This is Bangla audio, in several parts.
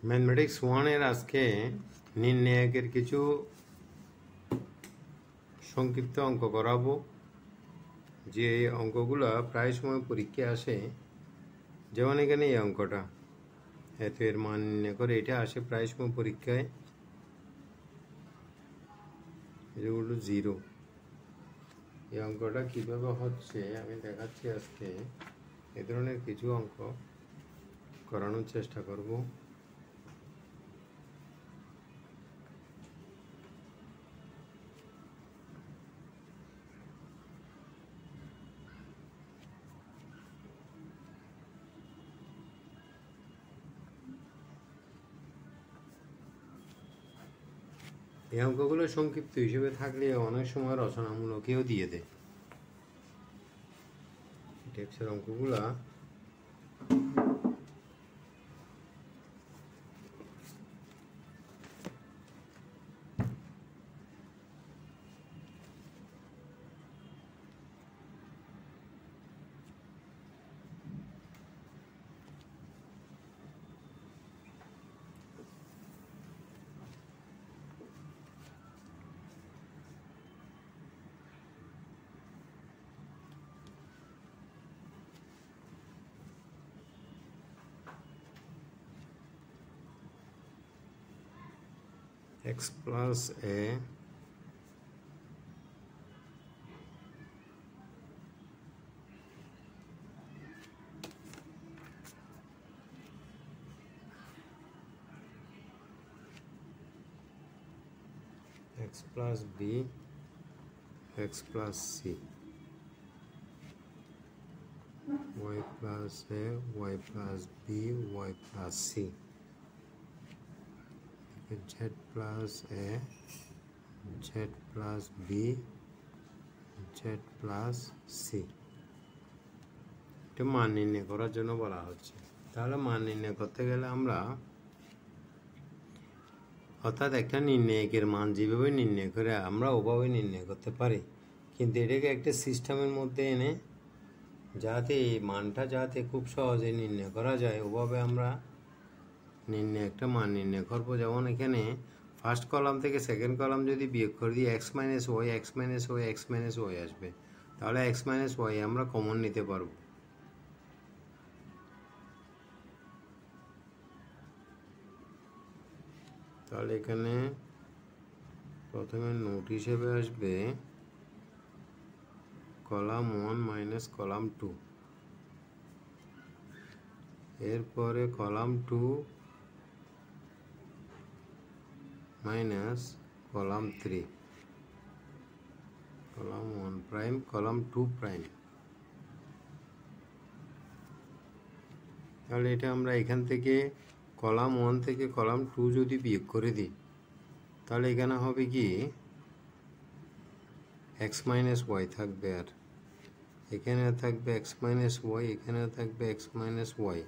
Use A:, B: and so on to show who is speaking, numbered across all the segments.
A: ম্যাথমেটিক্স 1 এর আজকে নির্ণায়কের কিছু সংক্ষিপ্ত অঙ্ক করাবো। যে অঙ্কগুলো প্রায় সময় পরীক্ষায় আসে, যেমন এখানে এই অঙ্কটা, এত এর মান নির্ণয় করে, এটা আসে প্রায় সময় পরীক্ষায়। এগুলো 0। এই অঙ্কটা কিভাবে হচ্ছে আমি দেখাচ্ছি আজকে। এ ধরনের কিছু অঙ্ক করানোর চেষ্টা করব। এই অঙ্কগুলো সংক্ষিপ্ত হিসেবে থাকলে অনেক সময় রচনামূলকেও দিয়ে দেয়। টেক্সের অঙ্কগুলা x plus a x plus b x plus c y plus a y plus b y plus c z plus a z plus b z plus c। এটা মান নির্ণয় করার জন্য বলা হচ্ছে। তাহলে মান নির্ণয় করতে গেলে আমরা, অর্থাৎ একটা নির্ণায়কের মান যেভাবে নির্ণয় করে আমরা ওভাবে নির্ণয় করতে পারি, কিন্তু এটাকে একটা সিস্টেমের মধ্যে এনে যাতে এই মানটা যাতে খুব সহজে নির্ণয় করা যায়, ওভাবে আমরা একটা মান নির্ণয় করবো। যেমন এখানে ফার্স্ট কলাম থেকে সেকেন্ড কলাম যদি বিয়োগ করে দিই, x minus y x minus y x minus y আসবে। তাহলে এক্স মাইনাস ওয়াই আমরা কমন নিতে পারবো। তাহলে এখানে প্রথমে নোট হিসেবে আসবে কলাম 1 মাইনাস কলাম 2, এরপরে column 2 minus column 3, column 1 prime column 2 prime. তাহলে এটা আমরা এখান থেকে কলাম 1 থেকে কলাম 2 যদি বিয়োগ করে দিই, তাহলে এখানে হবে কি এক্স মাইনাস ওয়াই থাকবে, আর এখানে থাকবে এক্স মাইনাস ওয়াই, এখানে থাকবে এক্স মাইনাস ওয়াই,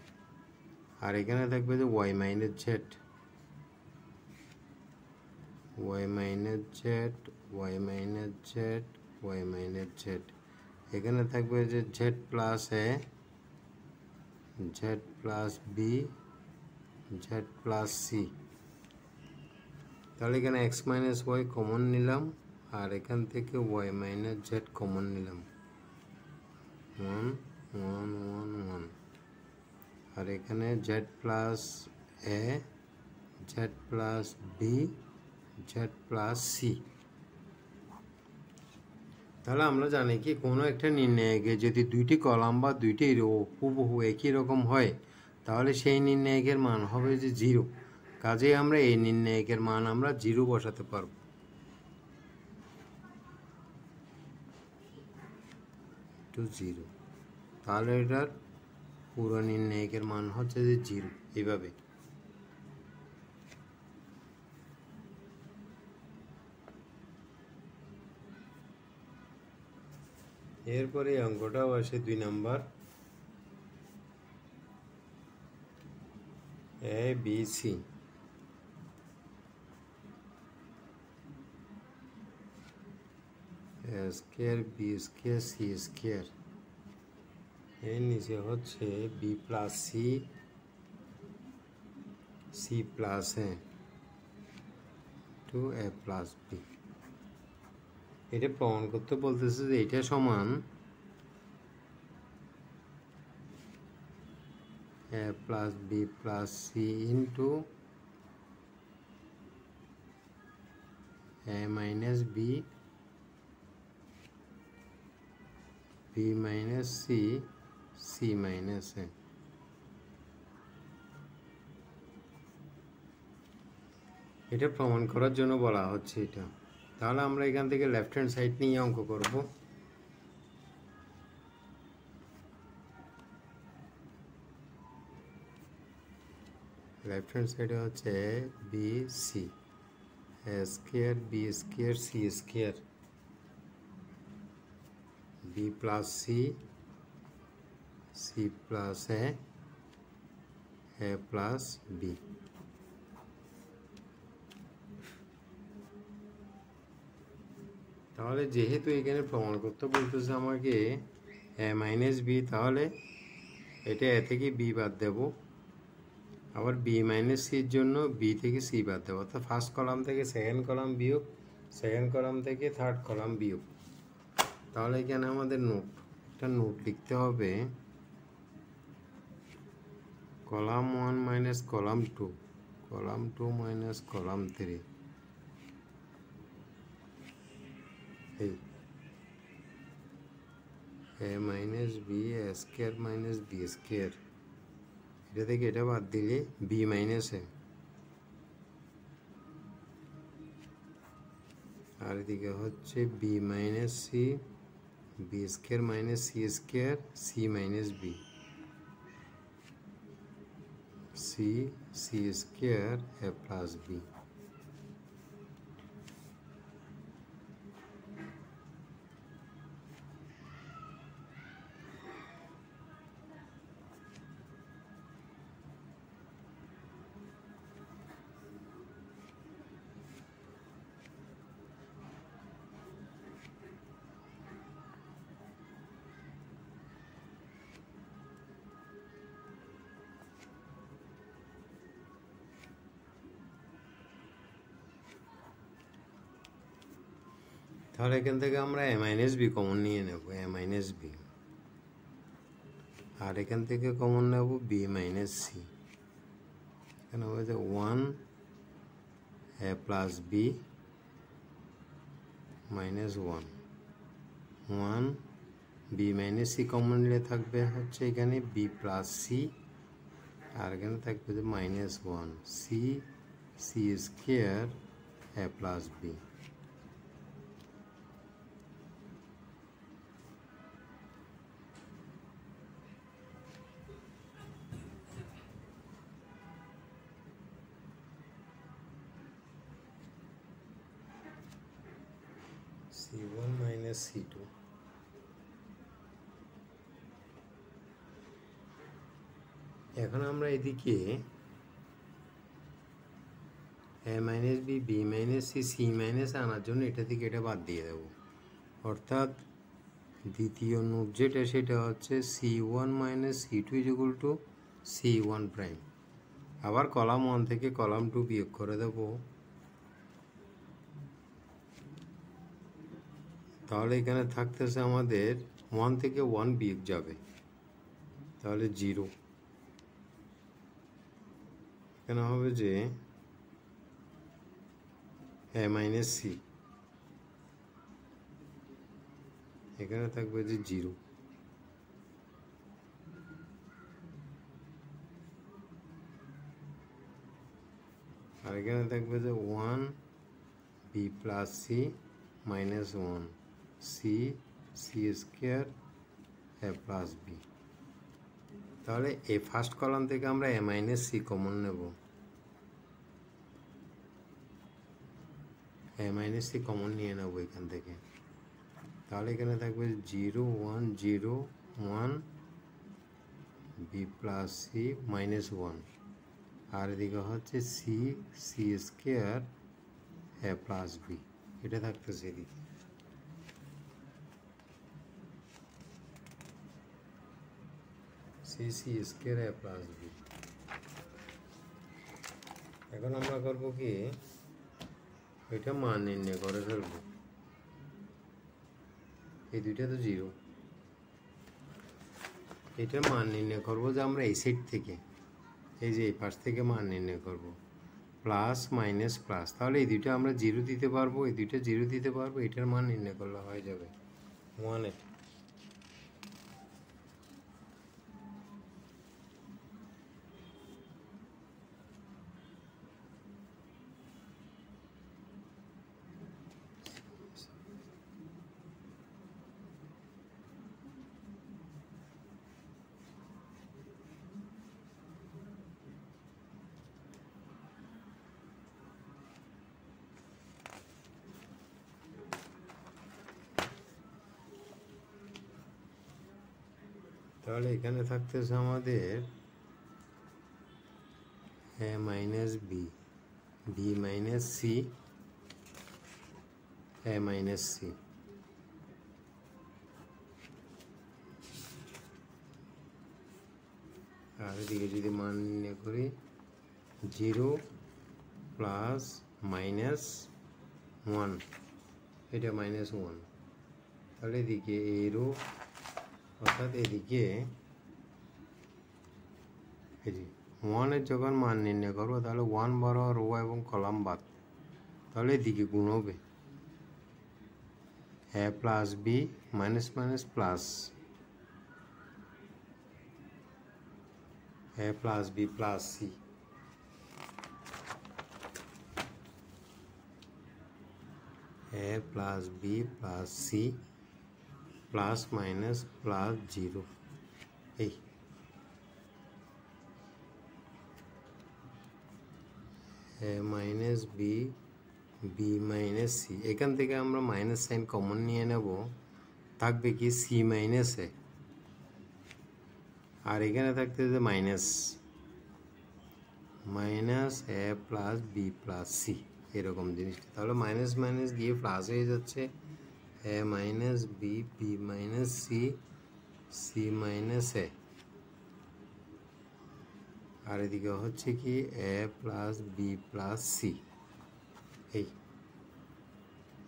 A: আর এখানে থাকবে যে Y minus Z, Y minus Z, Y minus Z, Y minus Z. এখানে থাকবে যে Z plus A, Z plus B, Z plus C. তাহলে এখানে এক্স মাইনাস ওয়াই কমন নিলাম, আর এখান থেকে ওয়াই মাইনাস জেড কমন নিলাম, 1 1 1 1। আর এখানে Z plus A, Z plus B, Z plus C. তাহলে আমরা জানি কি কোনো একটা নির্ণায়কে যদি দুইটি কলাম বা দুইটি রো হুবহু একই রকম হয়, তাহলে সেই নির্ণায়কের মান হবে যে 0। কাজেই আমরা এই নির্ণায়কের মান আমরা 0 বসাতে পারবো। টু 0, তাহলে এটার পুরো নির্ণায়কের মান হচ্ছে যে 0। এইভাবে এরপরে অঙ্কটাও আসে 2 number, A B C. A square B square C square, এর নিচে হচ্ছে B plus C C plus A to A plus B. এটা প্রমাণ করতে বলতেছে যে এটা সমান A plus B plus C into A minus B B minus C C minus A. এটা প্রমাণ করার জন্য বলা হচ্ছে এটা। তাহলে আমরা এখান থেকে লেফট হ্যান্ড সাইড নিয়ে অঙ্ক করব। লেফট হ্যান্ড সাইডে হচ্ছে B C A square B square C square B plus C C plus A plus B. তাহলে যেহেতু এখানে প্রমাণ করতে বলতেছে আমাকে এ মাইনাস বি, তাহলে এটা এ থেকে বি বাদ দেব, আবার বি মাইনাস সির জন্য বি থেকে সি বাদ দেবো, অর্থাৎ ফার্স্ট কলাম থেকে সেকেন্ড কলাম বিয়োগ, সেকেন্ড কলাম থেকে থার্ড কলাম বিয়োগ। তাহলে এখানে আমাদের একটা নোট লিখতে হবে, column 1 minus column 2, column 2 minus column 3, এই A minus B A square minus B square, এটা থেকে এটা বাদ দিলে বি মাইনাস এ, আর এদিকে হচ্ছে B minus C B square minus C square C minus B C C square A plus B. তাহলে এখান থেকে আমরা এ মাইনাস বি কমন নিয়ে নেব, এ মাইনাস বি, আর এখান থেকে কমন নেব বি মাইনাস সি। এখানে হবে যে 1 A plus B minus 1 1 B minus C common নিলে থাকবে হচ্ছে এখানে বি প্লাস সি, আর এখানে থাকবে যে minus 1 C C square A plus B. C1 minus C2, এখন আমরা এদিকে A minus B B minus C C minus আনার জন্য এটা থেকে এটা বাদ দিয়ে দেব, অর্থাৎ দ্বিতীয় নোট যেটা সেটা হচ্ছে C1 minus C2 equal to C1 prime. আবার কলাম 1 থেকে কলাম 2 বিয়োগ করে দেব, তাহলে এখানে থাকতেছে আমাদের 1 থেকে 1 বিয়োগ যাবে, তাহলে 0। এখানে হবে যে এ মাইনাস সি, এখানে থাকবে যে 0, আর এখানে থাকবে যে 1 B plus C minus 1 C C square A plus B. তাহলে এই ফার্স্ট কলাম থেকে আমরা এ মাইনাস সি কমন নেব, এ মাইনাস সি কমন নিয়ে নেব এখান থেকে, তাহলে এখানে থাকবে 0 1 0 1 বি প্লাস সি মাইনাস 1, আর এদিকে হচ্ছে C C square A plus B, এটা থাকতেছে এদিকে। C C square A plus B. এখন আমরা করব কি, এটা মান নির্ণয় করে ফেলবো। এই দুইটা তো জিরো, এটার মান নির্ণয় করবো যে আমরা এই সাইড থেকে, এই যে এই পাশ থেকে মান নির্ণয় করব প্লাস মাইনাস প্লাস। তাহলে এই দুইটা আমরা জিরো দিতে পারবো, এই দুইটা জিরো দিতে পারবো, এটার মান নির্ণয় করলে হয়ে যাবে 1। তাহলে এখানে থাকতেছে আমাদের A minus B, B minus C, A minus C. আর এদিকে যদি মান নির্ণয় করি 0 প্লাস মাইনাস 1, এটা মাইনাস 1। তাহলে এদিকে এরও, অর্থাৎ এদিকে এই 1-এর যখন মান নির্ণয় করবো তাহলে 1 বরাবর রো এবং কলাম বাদ, তাহলে এদিকে গুণ হবে A plus B minus minus plus, A plus B plus C. A plus B plus C plus minus plus 0। এই A minus B, B minus C, এখান থেকে আমরা মাইনাস সাইন কমন নিয়ে নেব, থাকবে কি সি মাইনাস এ, আর এখানে থাকতে যে minus minus A plus B plus C, এরকম জিনিসটা। তাহলে মাইনাস মাইনাস গিয়ে প্লাস হয়ে যাচ্ছে A minus B, B minus C, C minus A, আর এদিকে হচ্ছে কি A plus B plus C. এই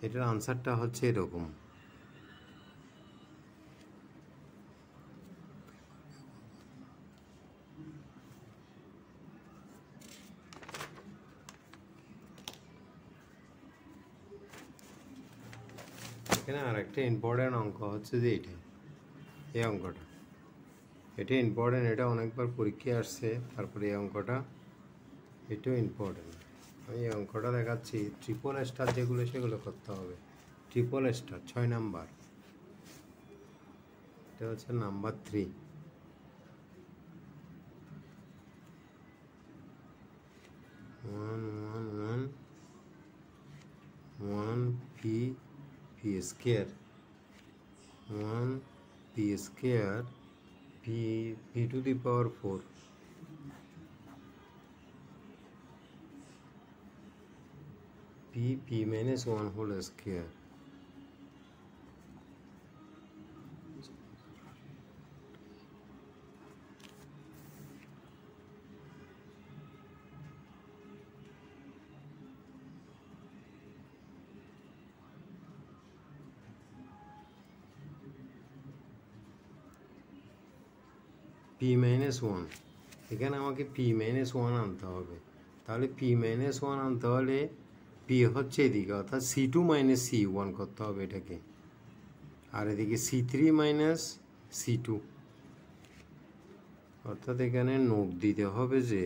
A: এটার আনসারটা হচ্ছে এরকম। এখানে আরেকটা ইম্পর্টেন্ট অঙ্ক হচ্ছে যে এটা, এই অঙ্কটা, এটা ইম্পর্টেন্ট, এটা অনেকবার পরীক্ষায় আসছে। তারপরে এই অঙ্কটা, এটাও ইম্পর্টেন্ট। আমি এই অঙ্কটা দেখাচ্ছি, ট্রিপল স্টার যেগুলো সেগুলো করতে হবে। ট্রিপল স্টার 6 নাম্বার, এটা হচ্ছে number 3। 1 1 1 1 p P square, 1 P square p p to the power 4, p p minus 1 whole square. P minus 1, এখানে আমাকে পি মাইনাস 1 আনতে হবে। তাহলে পি মাইনাস 1 আনতে হলে পি হচ্ছে এদিকে, অর্থাৎ C2 মাইনাস C1 করতে হবে এটাকে, আর এদিকে C3 মাইনাস C2, অর্থাৎ এখানে নোট দিতে হবে যে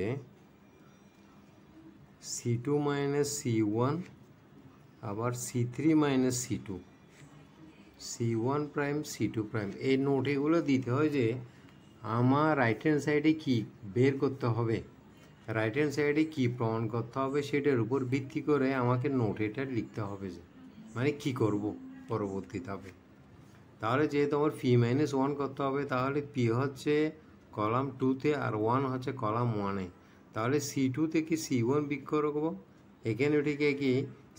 A: C2 মাইনাস C1 আবার C3 minus C2, C1 prime C2 prime. এই নোট এগুলো দিতে হয় যে আমার রাইট হ্যান্ড সাইডে কী বের করতে হবে, রাইট হ্যান্ড সাইডে কী প্রমাণ করতে হবে, সেটার উপর ভিত্তি করে আমাকে নোট এটা লিখতে হবে যে মানে কী করব পরবর্তী ধাপে। তাহলে যেহেতু আমার পি মাইনাস 1 করতে হবে, তাহলে পি হচ্ছে কলাম 2-তে আর 1 হচ্ছে কলাম 1-এ। তাহলে C2 থেকে C1 বিয়োগ করব, এখানে ওটিকে কি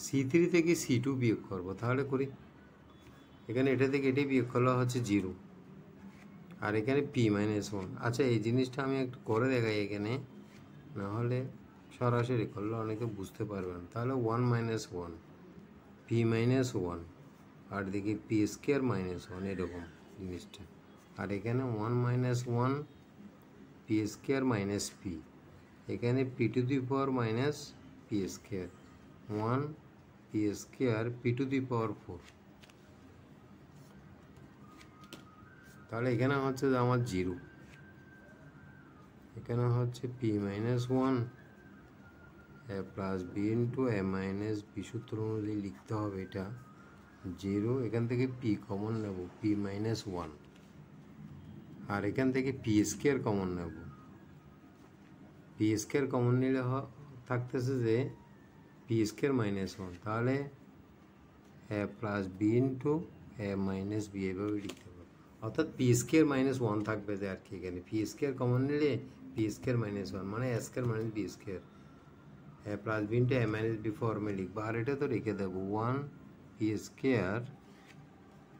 A: C3 থেকে C2 বিয়োগ করব। তাহলে করি, এখানে এটা থেকে এটি বিয়োগ করলে হচ্ছে 0, আর এখানে পি মাইনাস 1। আচ্ছা, এই জিনিসটা আমি একটু করে দেখাই এখানে, নাহলে সরাসরি করলে অনেকে বুঝতে পারবেন। তাহলে 1 মাইনাস 1 পি মাইনাস 1 আর দেখি পি স্কোয়ার মাইনাস 1 এরকম জিনিসটা। আর এখানে 1 minus 1 P square minus P, এখানে P to the power minus P square 1 P square P to the power 4। তাহলে এখানে হচ্ছে যে আমার 0, এখানে হচ্ছে P minus 1 A plus B into A minus B, সূত্র অনুযায়ী লিখতে হবে এটা 0। এখান থেকে পি কমন নেব, পি মাইনাস 1, আর এখান থেকে পি স্কোয়ার কমন নেব। পি স্কোয়ার কমন নিলে থাকতেছে যে পি স্কোয়ার মাইনাস 1, তাহলে এ plus B into A minus B এভাবে লিখতে পারবো। অর্থাৎ পি স্কোয়ার মাইনাস 1 থাকবে যে আর কি, এখানে পি স্কোয়ার কমন নিলে পি স্কোয়ার মাইনাস 1 মানে A square minus B square, A plus B into A minus B ফর্মে লিখবো। আর এটা তো রেখে দেবো 1 P square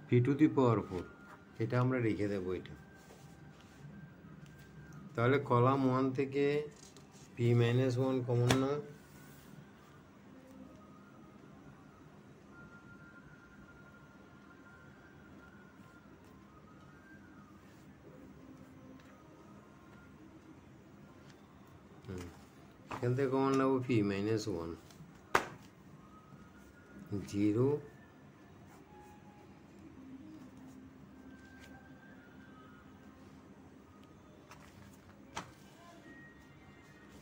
A: P to the power 4, এটা আমরা রেখে দেবো এটা। তাহলে কলাম 1 থেকে পি মাইনাস 1 কমন না, এখান থেকে কমন নেবো P minus 1 0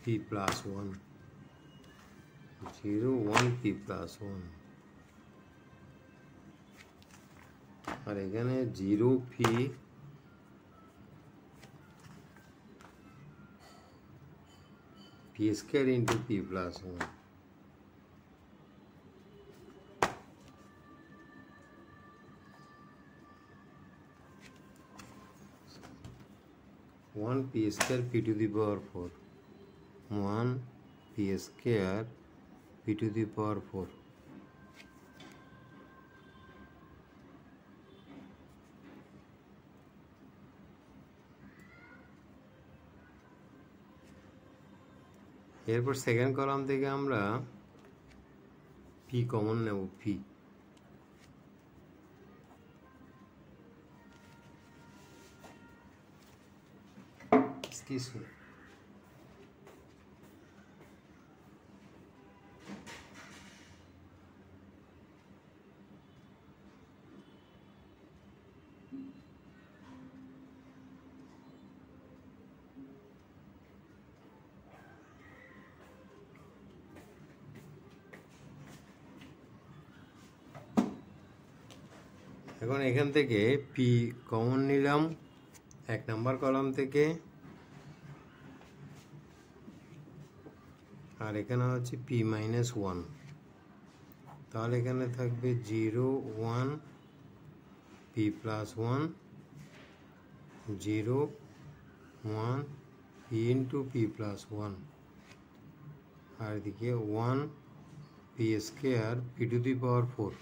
A: P plus 1 0 1 P plus 1, আর এখানে 0 P P square into P plus 1, 1 P square P to the power 4, 1 P square P to the power 4। এরপর সেকেন্ড কলাম থেকে আমরা পি কমন নেব, পি excuse me এখন এখান থেকে পি কমন নিলাম 1 নম্বর কলাম থেকে, আর এখানে হচ্ছে পি মাইনাস 1, তাহলে এখানে থাকবে 0 1 P plus 1 0 1 P into P plus 1, আর এদিকে 1 P square P to the power 4।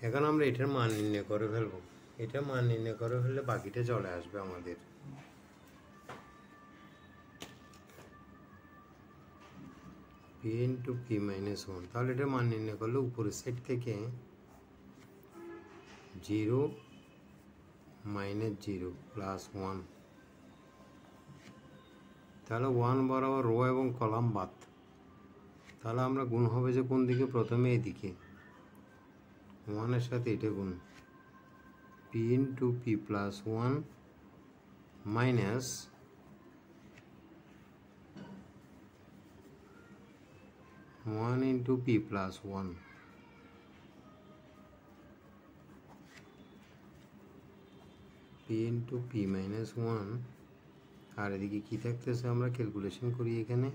A: এখন আমরা এটার মান নির্ণয় করে ফেলবো, এটার মান নির্ণয় করে ফেললে বাকিটা চলে আসবে আমাদের। পি ইন্টু পি মাইনাস 1, তাহলে এটার মান নির্ণয় করলে উপরের সাইড থেকে 0 মাইনাস 0 প্লাস 1, তাহলে 1 বরাবর রো এবং কলাম বাদ। তাহলে আমরা গুণ হবে যে কোন দিকে, প্রথমে এদিকে 1 এর সাথে এটা গুণ, P into P plus 1 minus 1 into P plus 1, P into P minus 1, আর এদিকে কী থাকতেছে আমরা ক্যালকুলেশন করি এখানে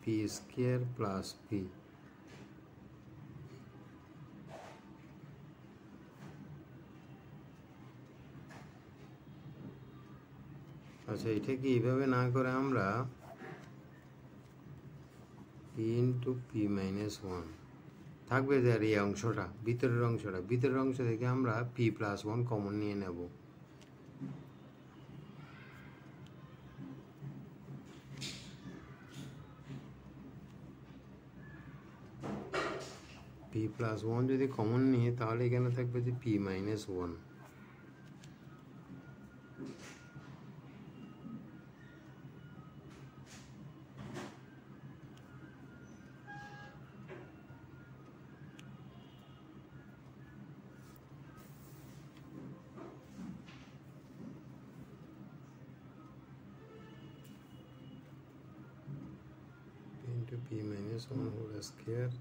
A: পি স্কোয়ার প্লাস পি, আচ্ছা এটা কি এইভাবে না করে আমরা পি ইন্টু পি মাইনাস 1 থাকবে যে, আর এই অংশটা ভিতরের অংশ থেকে আমরা পি প্লাস 1 কমন নিয়ে নেব, পি প্লাস ওয়ান যদি কমন নিই তাহলে এখানে থাকবে যে P minus one. into p minus 1 whole square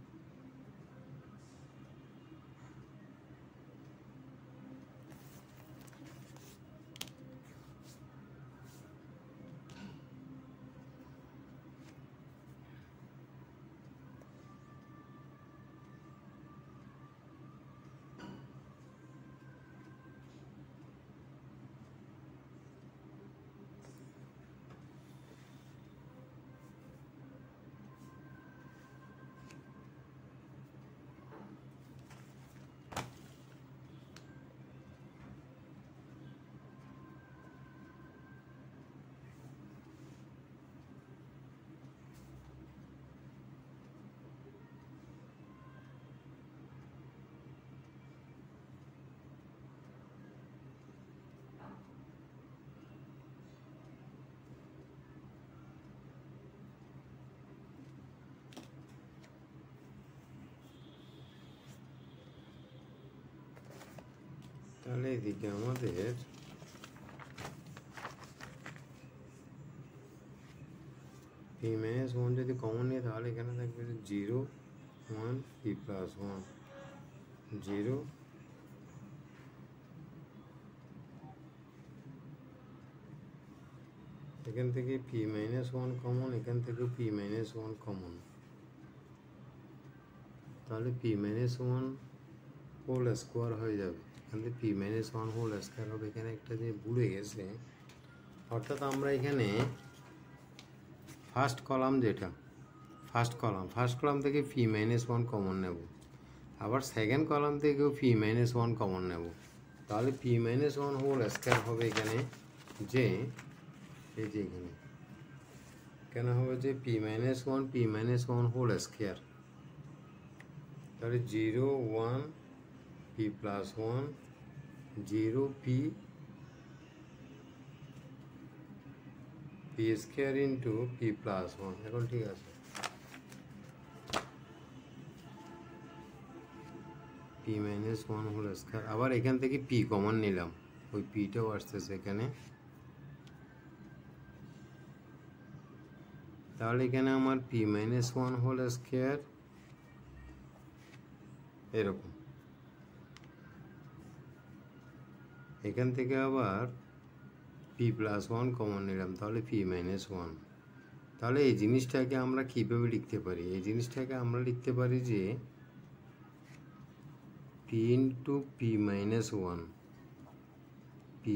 A: তাহলে এদিকে আমাদের পি মাইনাস ওয়ান যদি কমন নিই তাহলে এখানে থাকবে 0 1 পি প্লাস ওয়ান 0 এখান থেকে পি মাইনাস ওয়ান কমন, এখান থেকে পি মাইনাস ওয়ান কমন, তাহলে p minus one whole square হয়ে যাবে। এখান থেকে p minus one whole square হবে। এখানে একটা যে ভুলে গেছে, অর্থাৎ আমরা এখানে ফার্স্ট কলাম যেটা ফার্স্ট কলাম থেকে পি মাইনাস ওয়ান কমন নেব, আবার সেকেন্ড কলাম থেকেও পি মাইনাস ওয়ান কমন নেব, তাহলে p minus one whole square হবে এখানে যে এই যে এখানে কেন হবে যে P minus one whole square, তাহলে 0 1 P plus one 0 p square into P plus one. এখন ঠিক আছে, p minus one whole square, আবার এখান থেকে পি কমন নিলাম, ওই পিটাও আসতেছে এখানে, তাহলে এখানে আমার p minus one whole square এরকম, এখান থেকে আবার পি প্লাস ওয়ান কমন নিলাম, তাহলে পি মাইনাস ওয়ান। তাহলে এই জিনিসটাকে আমরা কীভাবে লিখতে পারি? এই জিনিসটাকে আমরা লিখতে পারি যে P into P minus one P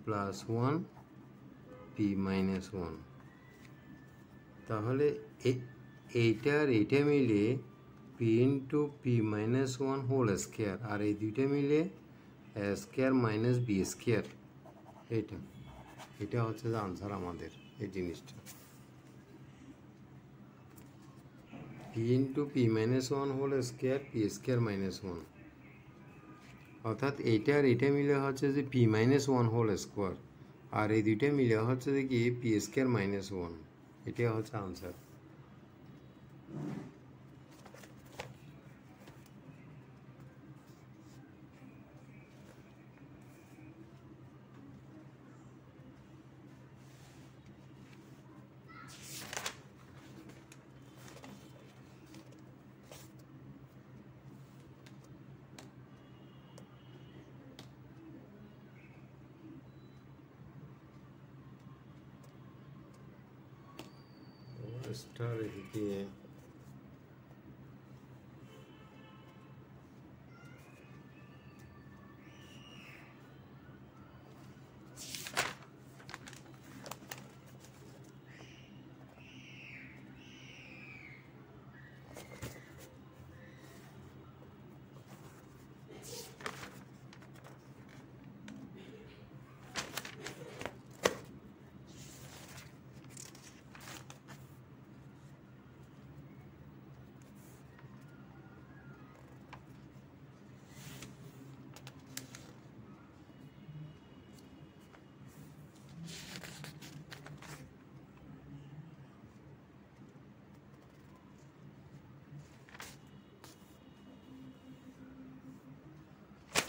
A: plus one P minus one, তাহলে এইটা আর এইটা মিলে P into P minus one whole square, আর এই দুইটা মিলে স্কোয়ার মাইনাস বি স্কোয়ার, এটা হচ্ছে যে আনসার আমাদের এই জিনিসটা। P into P minus one whole square P square minus one, অর্থাৎ এইটা আর এটা মিলে হচ্ছে যে P minus one whole square, আর এই দুইটা মিলে হচ্ছে যে কি পি স্কোয়ার মাইনাস ওয়ান, এটা হচ্ছে আনসার। স্টার এদিকে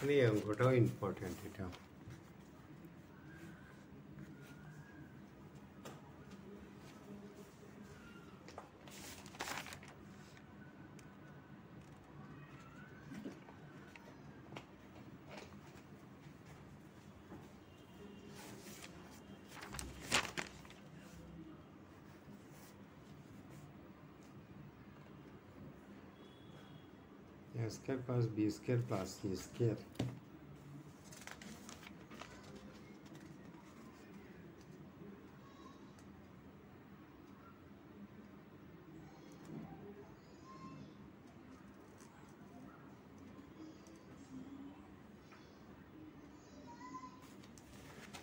A: এই অঙ্কটাও ইম্পর্টেন্ট। এটা a square plus b square plus c square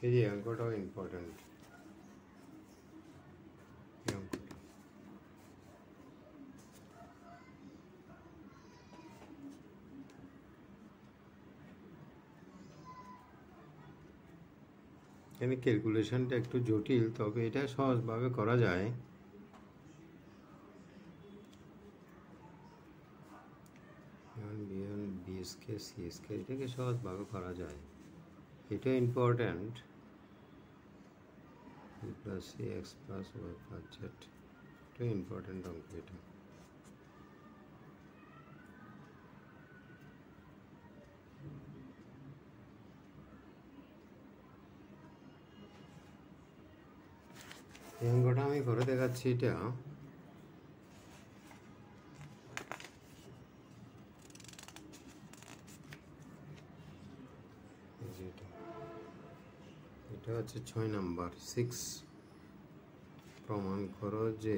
A: এই অঙ্কটাও ইম্পর্টেন্ট। এখানে ক্যালকুলেশনটা একটু জটিল, তবে এটা সহজভাবে করা যায়। বি স্কয়ার সি স্কয়ার এটাকে সহজভাবে করা যায়। এটা important. Plus c x plus y plus z, এটা ইম্পর্ট্যান্ট অঙ্ক। এটা এই অঙ্কটা আমি করে দেখাচ্ছি। এটা এটা হচ্ছে 6 নাম্বার 6। প্রমাণ করো যে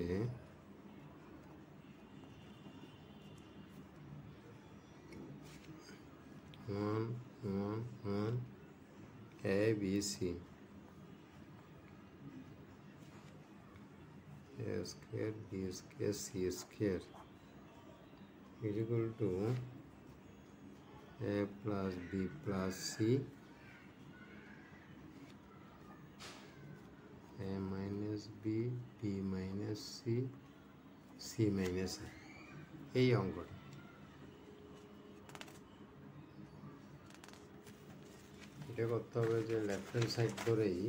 A: a b c a square b square c square is equal to a plus b plus c a minus b b minus c c minus a। এই অঙ্কটা এটা করতে হবে যে লেফট হ্যান্ড সাইড ধরেই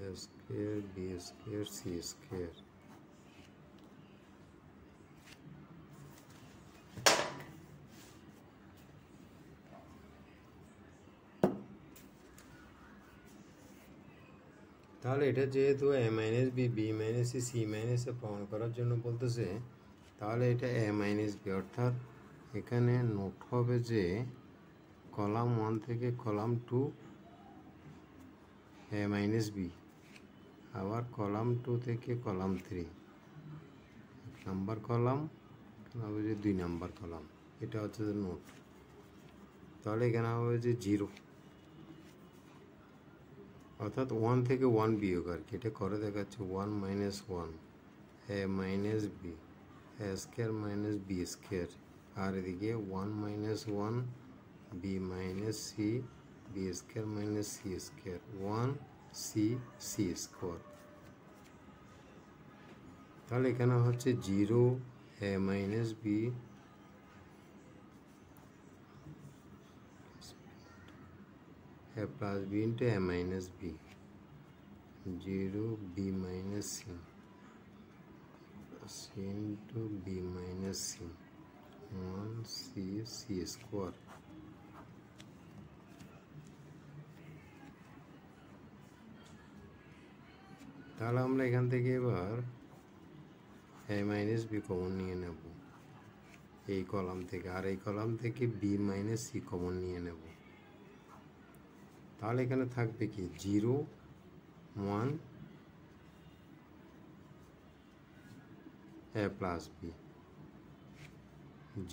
A: a square b square c square তাহলে এটা যেহেতু a minus B B minus C C minus A প্রমাণ করার জন্য বলতেছে, তাহলে এটা a মাইনাস বি, অর্থাৎ এখানে নোট হবে যে কলাম 1 থেকে কলাম 2 a মাইনাস বি, আবার কলাম 2 থেকে কলাম 3 1 নাম্বার কলাম, হবে যে 2 নাম্বার কলাম। এটা হচ্ছে যে নোট। তাহলে এখানে হবে যে 0, অর্থাৎ 1 থেকে 1 বিয়োগ আর কি। এটা করে দেখাচ্ছে 1 minus 1 a minus B a square minus B square, আর এদিকে 1 minus 1 B minus C B square minus C square 1 C C square. তাহলে এখানে হচ্ছে 0 a minus B a plus b into a minus b 0 b minus c c into b minus c 1 c c square। তাহলে আমরা এখান থেকে এবার a মাইনাস বি কমন নিয়ে নেব এই কলাম থেকে, আর এই কলাম থেকে b মাইনাস সি কমন নিয়ে নেব। তাহলে এখানে থাকবে কি 0 1 a plus b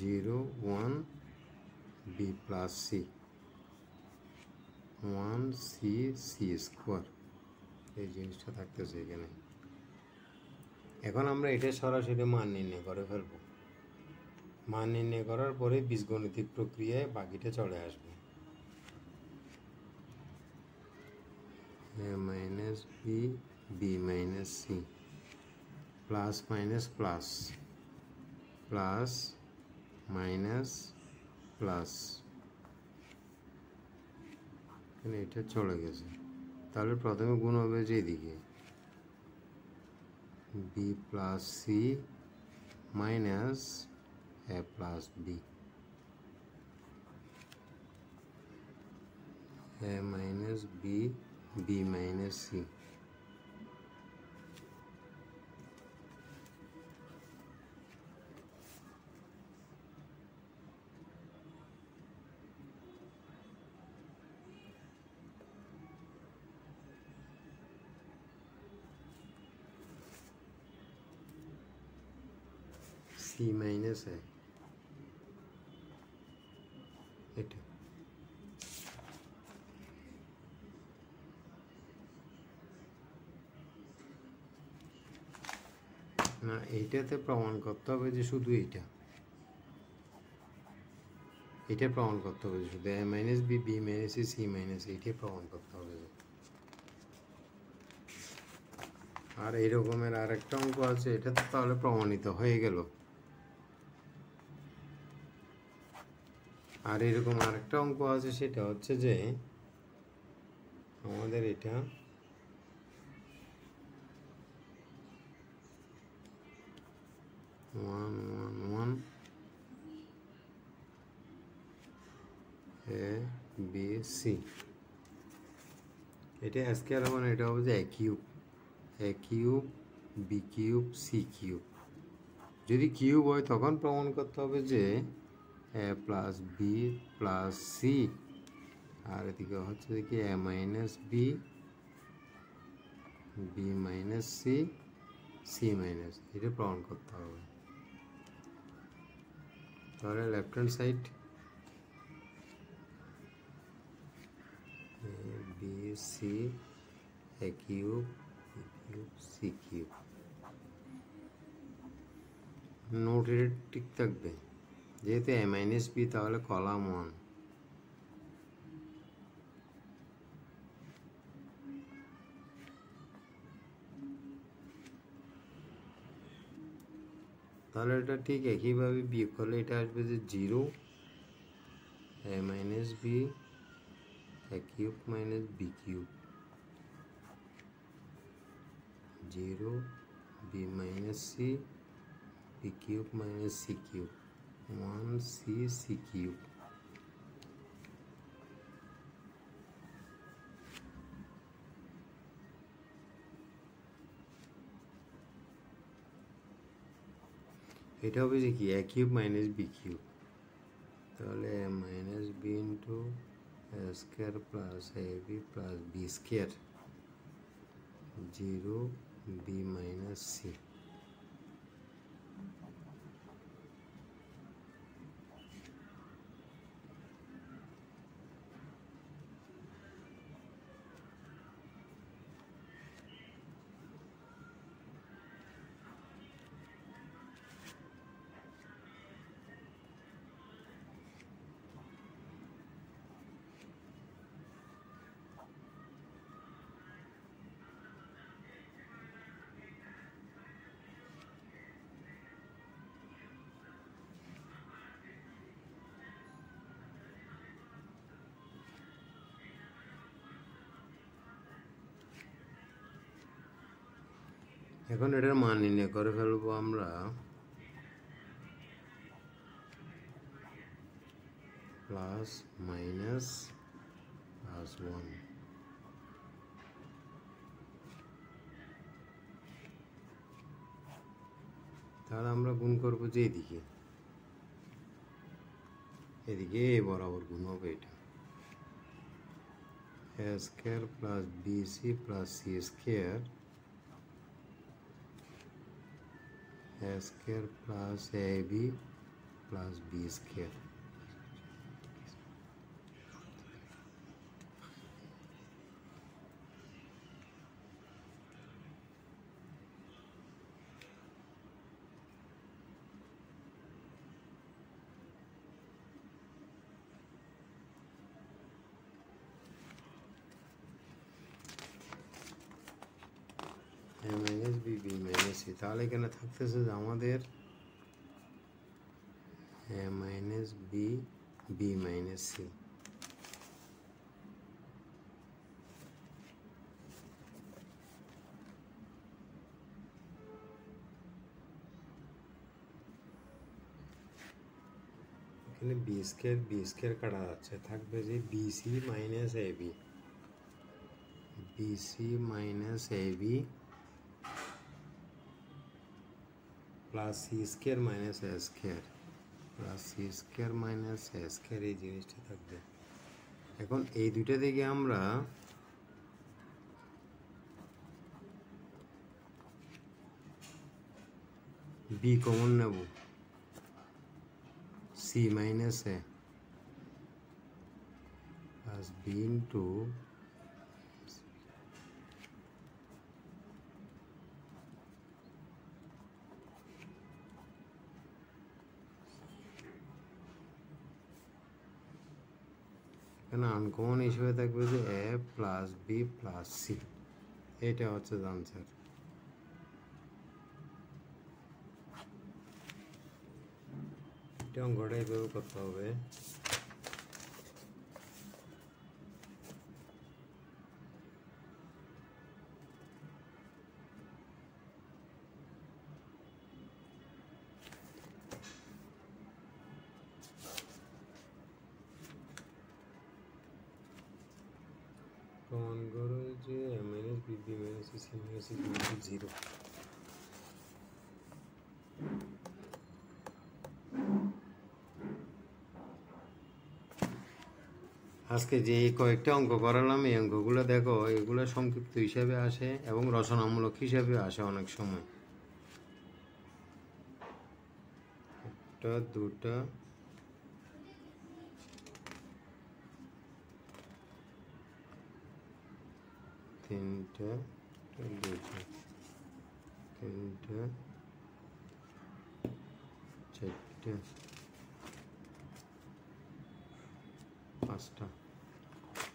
A: 0 1 b plus c 1 C C square. এই জিনিসটা থাকতেছে এখানে। এখন আমরা এটা সরাসরি মান নির্ণয় করে ফেলবো। মান নির্ণয় করার পরে বীজগণিতিক প্রক্রিয়ায় বাকিটা চলে আসবে। minus b, b minus c, plus minus plus, plus minus plus, এখানে এটা চলে গেছে। তাহলে প্রথমে গুণ হবে যে এদিকে b plus c minus a plus b, a minus b, b minus c, c minus a, এটা না, এইটাতে প্রমাণ করতে হবে যে শুধু এটা প্রমাণ করতে হবে শুধু a minus B, B minus C, C minus এইটাই প্রমাণ করতে হবে। আর এই রকমের আরেকটা অঙ্ক আছে, এটা তো তাহলে প্রমাণিত হয়ে গেল। আর এরকম আরেকটা অঙ্ক আছে, সেটা হচ্ছে যে আমাদের এটা one one one A B C, এটা স্কয়ার হবে না, এটা হবে যে A cube B cube C cube. যদি কিউব হয় তখন প্রমাণ করতে হবে যে A plus B plus C, আর এদিকে হচ্ছে কি A minus B, B minus C, C minus, এটা প্রমাণ করতে হবে। তাহলে left hand side B C A cube B cube C cube, note ঠিক থাকবে যেহেতু এ মাইনাস বি, তাহলে কলাম 1, তাহলে এটা ঠিক একইভাবে বিয়োগ করলে এটা আসবে যে 0 A minus B A cube minus B cube, 0 B minus C B cube minus C cube, 1 C C cube. এটা হবে যে কি A cube minus B cube, তাহলে A minus B into A square plus A B plus B square, 0 B minus C. এখন এটার মান নির্ণয় করে ফেলবো আমরা প্লাস মাইনাস প্লাস 1, তাহলে আমরা গুণ করবো যে এদিকে এ বরাবর গুণ হবে, এটা A square plus B C plus C square, A square plus A B plus B square, A minus B B minus C. তাহলে এখানে থাকতেছে যে আমাদের A minus B B minus C. এখানে বি স্কোয়ার কাটা যাচ্ছে, থাকবে যে BC minus A B, BC minus A B plus C square minus A square plus C square minus A square, এই জিনিসটা থাকবে। এখন এই দুইটা থেকে আমরা বি কমন নেব, C minus A plus B into এখানে আনকমন হিসেবে থাকবে যে A plus B plus C. এটা হচ্ছে আনসার। এটা অঙ্কটা এইভাবে করতে হবে। প্রমাণ করো যে A minus B B minus C C minus C equal to 0। আজকে যে কয়েকটা অঙ্ক করালাম, এই অঙ্কগুলো দেখো, এগুলো সংক্ষিপ্ত হিসাবে আসে এবং রচনামূলক হিসাবে আসে অনেক সময়। একটা, দুটা, তিনটা, দুটা, তিনটা, চারটা, পাঁচটা।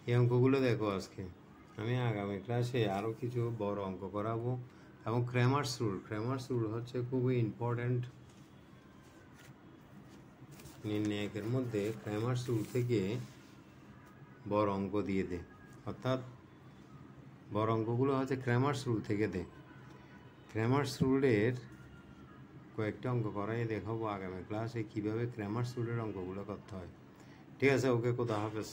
A: এই অঙ্কগুলো দেখো আজকে। আমি আগামী ক্লাসে আরও কিছু বড় অঙ্ক করাবো এবং ক্র্যামার্স রুল হচ্ছে খুবই ইম্পর্ট্যান্ট। নির্ণায়কের মধ্যে ক্র্যামার্স রুল থেকে বড় অঙ্ক দিয়ে দে, অর্থাৎ বড় অঙ্কগুলো হচ্ছে ক্র্যামার্স রুল থেকে দে। ক্র্যামার্স রুলের কয়েকটা অঙ্ক করাই দেখাবো আগামী ক্লাসে, কীভাবে ক্র্যামার্স রুলের অঙ্কগুলো করতে হয়। ঠিক আছে, ওকে, খোদা হাফেজ।